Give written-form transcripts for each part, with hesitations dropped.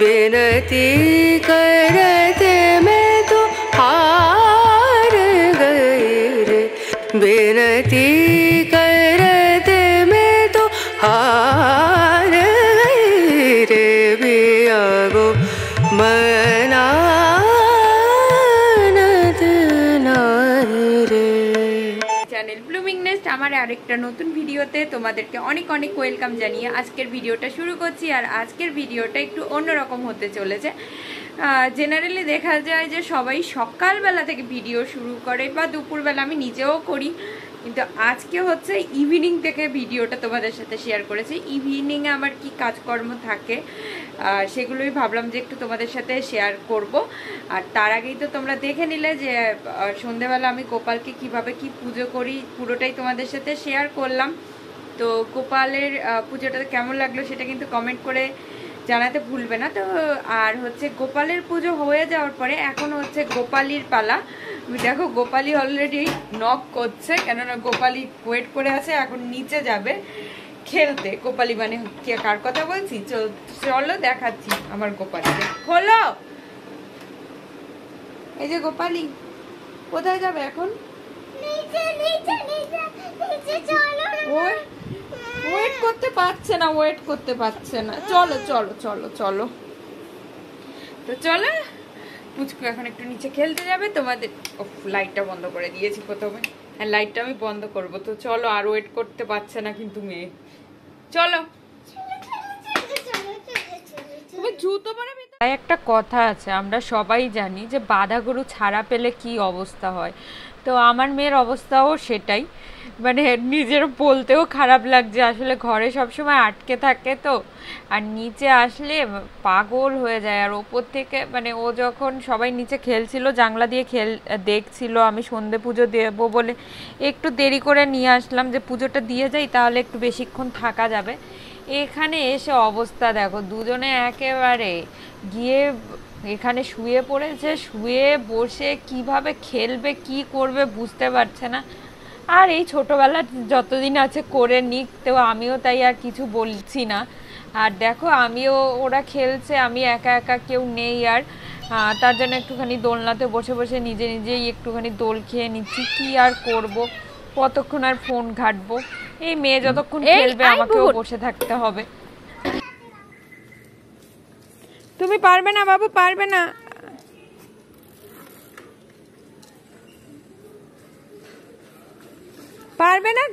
बेनती करते मैं तो हार गई रे, बेनती करते मैं तो हार गई रे, पिया गो मनानत नाही रे। চ্যানেল ব্লুমিং নেস্ট আমার আরেকটা নতুন ভিডিওতে তোমাদেরকে অনেক অনেক ওয়েলকাম জানিয়ে আজকের ভিডিওটা শুরু করছি। আর আজকের ভিডিওটা একটু অন্যরকম হতে চলেছে। জেনারেলি দেখা যায় যে সবাই সকালবেলা থেকে ভিডিও শুরু করে বা দুপুরবেলা, আমি নিজেও করি, কিন্তু আজকে হচ্ছে ইভিনিং থেকে ভিডিওটা তোমাদের সাথে শেয়ার করেছি। ইভিনিংয়ে আমার কি কাজকর্ম থাকে সেগুলোই ভাবলাম যে একটু তোমাদের সাথে শেয়ার করব। আর তার আগেই তো তোমরা দেখে নিলে যে সন্ধ্যেবেলা আমি গোপালকে কিভাবে কি পুজো করি পুরোটাই তোমাদের সাথে শেয়ার করলাম। তো গোপালের পুজোটা কেমন লাগলো সেটা কিন্তু কমেন্ট করে জানাতে ভুলবে না। তো আর হচ্ছে গোপালের পুজো হয়ে যাওয়ার পরে এখন হচ্ছে গোপালির পালা। দেখো গোপালি অলরেডি নক করছে, কেননা গোপালি ওয়েট করে আছে, এখন নিচে যাবে খেলতে। গোপালি মানে কে কার কথা বলছি, চলো দেখাচ্ছি আমার গোপালিকে। খোলো, এই যে গোপালি কোথায় যাবে এখন? ওয়েট করতে পারছে না, ওয়েট করতে পারছে না। চলো চলো চলো চলো, তো চলো পুচকু এখন একটু নিচে খেলতে যাবে। তোমাদের লাইটটা বন্ধ করে দিয়েছি প্রথমে, হ্যাঁ লাইটটা আমি বন্ধ করবো। তো চলো, আর ওয়েট করতে পারছে না কিন্তু মেয়ে। চলো, জুতো পরে একটা কথা আছে, আমরা সবাই জানি যে বাঁধা গরু ছাড়া পেলে কি অবস্থা হয়। তো আমার মেয়ের অবস্থাও সেটাই, মানে নিজের বলতেও খারাপ লাগছে, আসলে ঘরে সবসময় আটকে থাকে তো, আর নিচে আসলে পাগল হয়ে যায়। আর ওপর থেকে মানে ও যখন সবাই নিচে খেলছিল জানলা দিয়ে দেখছিল, আমি সন্ধে পুজো দেবো বলে একটু দেরি করে নিয়ে আসলাম যে পুজোটা দিয়ে যাই তাহলে একটু বেশিক্ষণ থাকা যাবে। এখানে এসে অবস্থা দেখো, দুজনে একেবারে গিয়ে এখানে শুয়ে পড়েছে, শুয়ে বসে কিভাবে খেলবে কি করবে বুঝতে পারছে না। আর এই ছোটোবেলার যতদিন আছে করে নিক, তো আমিও তাই আর কিছু বলছি না। আর দেখো আমিও, ওরা খেলছে, আমি একা একা কেউ নেই, আর তার জন্য একটুখানি দোলনাতে বসে বসে নিজে নিজেই একটুখানি দোল খেয়ে নিচ্ছি। কি আর করব, কতক্ষণ আর ফোন ঘাটবো, এই মেয়ে যতক্ষণ খেলবে আমাকেও বসে থাকতে হবে। তুমি পারবে না বাবু, পারবে না, পারবে না,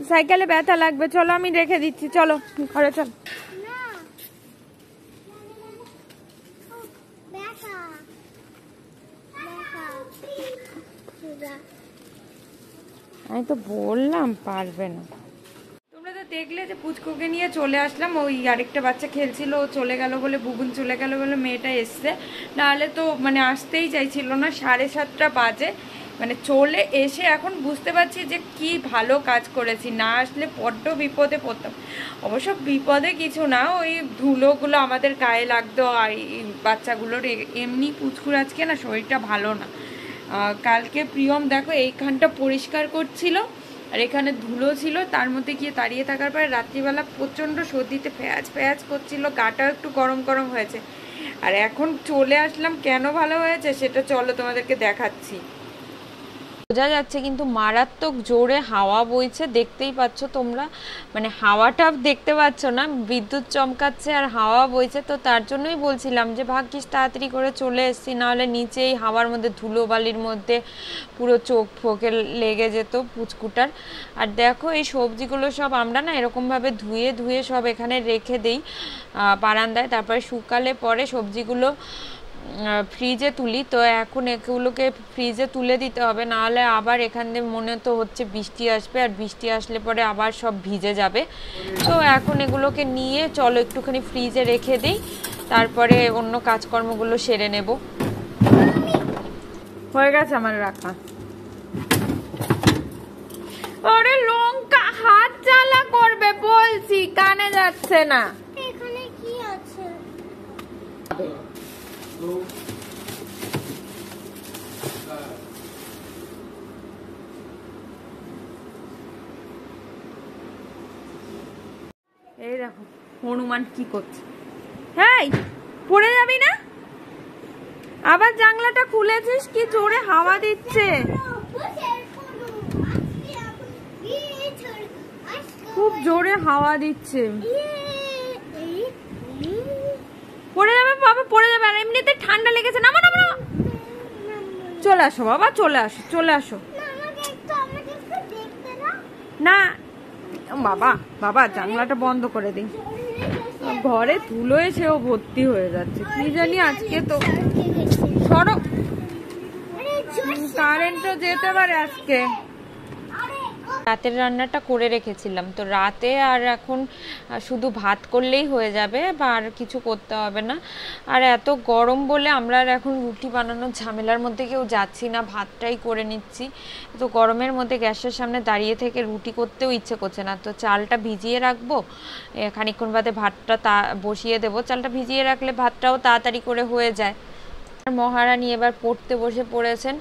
সাইকেলে ব্যথা লাগবে। চলো আমি রেখে দিচ্ছি, চলো ঘরে চলো। আমি তো বললাম পারবে না। তোমরা তো দেখলে যে পুচকুকে নিয়ে চলে আসলাম, ওই আরেকটা বাচ্চা খেলছিল, ও চলে গেল বলে, বুবুন চলে গেল বলে মেয়েটা এসছে, নাহলে তো মানে আসতেই চাইছিল না। 7:30 বাজে, মানে চলে এসে এখন বুঝতে পারছি যে কি ভালো কাজ করেছি, না আসলে বড্ড বিপদে পড়তাম। অবশ্য বিপদে কিছু না, ওই ধুলোগুলো আমাদের গায়ে লাগতো, আর বাচ্চাগুলোর এমনি পুচকুর আজকে না শরীরটা ভালো না, কালকে প্রিয়ম দেখো এইখানটা পরিষ্কার করছিল আর এখানে ধুলো ছিল, তার মধ্যে গিয়ে দাঁড়িয়ে থাকার পরে রাত্রিবেলা প্রচণ্ড সর্দিতে ফ্যাজ করছিল, গাটাও একটু গরম গরম হয়েছে। আর এখন চলে আসলাম, কেন ভালো হয়েছে সেটা চলো তোমাদেরকে দেখাচ্ছি। বোঝা যাচ্ছে কিন্তু মারাত্মক জোরে হাওয়া বইছে, দেখতেই পাচ্ছ তোমরা, মানে হাওয়াটা দেখতে পাচ্ছ না, বিদ্যুৎ চমকাচ্ছে আর হাওয়া বইছে। তো তার জন্যই বলছিলাম যে ভাগ্যিস তাড়াতাড়ি করে চলে এসেছি, নাহলে নিচে এই হাওয়ার মধ্যে ধুলো বালির মধ্যে পুরো চোখ ফোকে লেগে যেত পুচকুটার। আর দেখো এই সবজিগুলো সব আমরা না এরকমভাবে ধুয়ে ধুয়ে সব এখানে রেখে দিই বারান্দায়, তারপরে শুকালে পরে সবজিগুলো ফ্রিজে তুলি। তো এখন এগুলোকে ফ্রিজে তুলে দিতে হবে, নাহলে আবার এখানে মনে তো হচ্ছে বৃষ্টি আসবে, আর বৃষ্টি আসলে পরে আবার সব ভিজে যাবে। তো এখন এগুলোকে নিয়ে চলো একটুখানি ফ্রিজে রেখে দিই, তারপরে অন্য কাজকর্মগুলো সেরে নেব। হয়ে গেছে আমার রাখা। ওরে লঙ্কা হাত জ্বালা করবে বলছি, কানে যাচ্ছে না। এখানে কি আছে? এই দেখো হনুমান কি করছে। হ্যাঁ পড়ে যাবি না, আবার জানলাটা খুলেছিস, কি জোরে হাওয়া দিচ্ছে, খুব জোরে হাওয়া দিচ্ছে, পড়ে যাবে বাবা, পড়ে যাবে। আর এমনিতে ঠান্ডা লেগেছে, নামো নামো, চলে আসো বাবা, চলে আসো চলে আসো। না বাবা বাবা জানলাটা বন্ধ করে দিই, ঘরে ধুলো এসেও ভর্তি হয়ে যাচ্ছে, কি জানি আজকে তো। সরো, কারেন্টও যেতে পারে আজকে। রাতের রান্নাটা করে রেখেছিলাম, তো রাতে আর এখন শুধু ভাত করলেই হয়ে যাবে, বা আর কিছু করতে হবে না। আর এত গরম বলে আমরা আর এখন রুটি বানানোর ঝামেলার মধ্যে কেউ যাচ্ছি না, ভাতটাই করে নিচ্ছি। তো গরমের মধ্যে গ্যাসের সামনে দাঁড়িয়ে থেকে রুটি করতেও ইচ্ছে করছে না। তো চালটা ভিজিয়ে রাখবো, খানিকক্ষণ বাদে ভাতটা বসিয়ে দেবো। চালটা ভিজিয়ে রাখলে ভাতটাও তাড়াতাড়ি করে হয়ে যায়। মহারানী এবার পড়তে বসে পড়েছেন,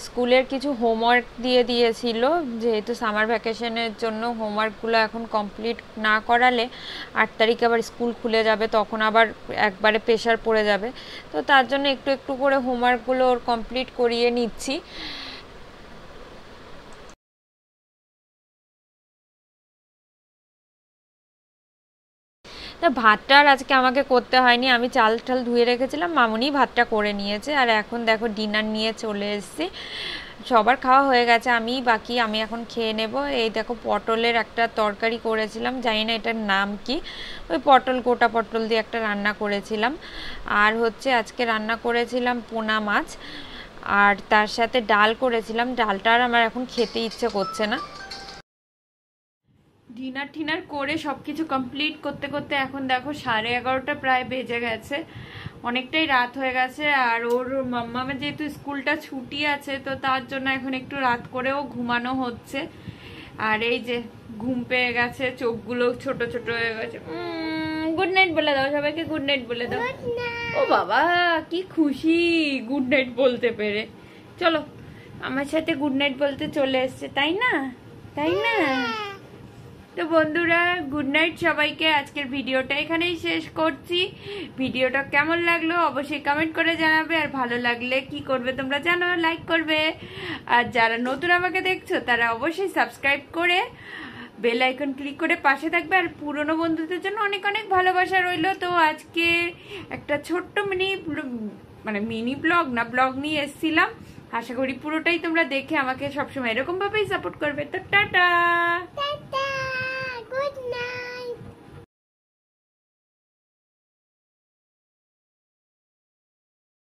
স্কুলের কিছু হোমওয়ার্ক দিয়ে দিয়েছিল, যেহেতু সামার ভ্যাকেশনের জন্য হোমওয়ার্কগুলো এখন কমপ্লিট না করালে 8 তারিখে আবার স্কুল খুলে যাবে, তখন আবার একবারে প্রেশার পড়ে যাবে। তো তার জন্য একটু একটু করে হোমওয়ার্কগুলো ওর কমপ্লিট করিয়ে নিচ্ছি। তা ভাতটা আর আজকে আমাকে করতে হয়নি, আমি চাল টাল ধুয়ে রেখেছিলাম, মামুনি ভাতটা করে নিয়েছে। আর এখন দেখো ডিনার নিয়ে চলে এসেছি, সবার খাওয়া হয়ে গেছে, আমি বাকি, আমি এখন খেয়ে নেব। এই দেখো পটলের একটা তরকারি করেছিলাম, জানি না এটার নাম কি, ওই পটল, গোটা পটল দিয়ে একটা রান্না করেছিলাম। আর হচ্ছে আজকে রান্না করেছিলাম পোনা মাছ, আর তার সাথে ডাল করেছিলাম। ডালটা আর আমার এখন খেতে ইচ্ছে করছে না। ডিনার টিনার করে সব কিছু কমপ্লিট করতে করতে এখন দেখো 11:30 প্রায় বেজে গেছে, অনেকটাই রাত হয়ে গেছে। আর ওর মাম্মামের যেহেতু স্কুলটা ছুটি আছে, তো তার জন্য এখন একটু রাত করেও ঘুমানো হচ্ছে। আর এই যে ঘুম পেয়ে গেছে, চোখগুলো ছোট ছোট হয়ে গেছে। গুড নাইট বলে দাও সবাইকে, গুড নাইট বলে দাও। ও বাবা কি খুশি গুড নাইট বলতে পেরে। চলো আমার সাথে গুড নাইট বলতে চলে এসছে, তাই না? তাই না? তো বন্ধুরা গুড নাইট সবাইকে। আজকের ভিডিওটা এখানেই শেষ করছি। ভিডিওটা কেমন লাগলো অবশ্যই কমেন্ট করে জানাবে, আর ভালো লাগলে কি করবে তোমরা জানো, লাইক করবে। আর যারা নতুন আমাকে দেখছো তারা অবশ্যই সাবস্ক্রাইব করে বেল আইকন ক্লিক করে পাশে থাকবে। আর পুরনো বন্ধুদের জন্য অনেক অনেক ভালোবাসা রইলো। তো আজকে একটা ছোট্ট মিনি ব্লগ নিয়ে এসেছিলাম। আশা করি পুরোটাই তোমরা দেখে আমাকে সবসময় এরকম ভাবেই সাপোর্ট করবে। তো টাটা।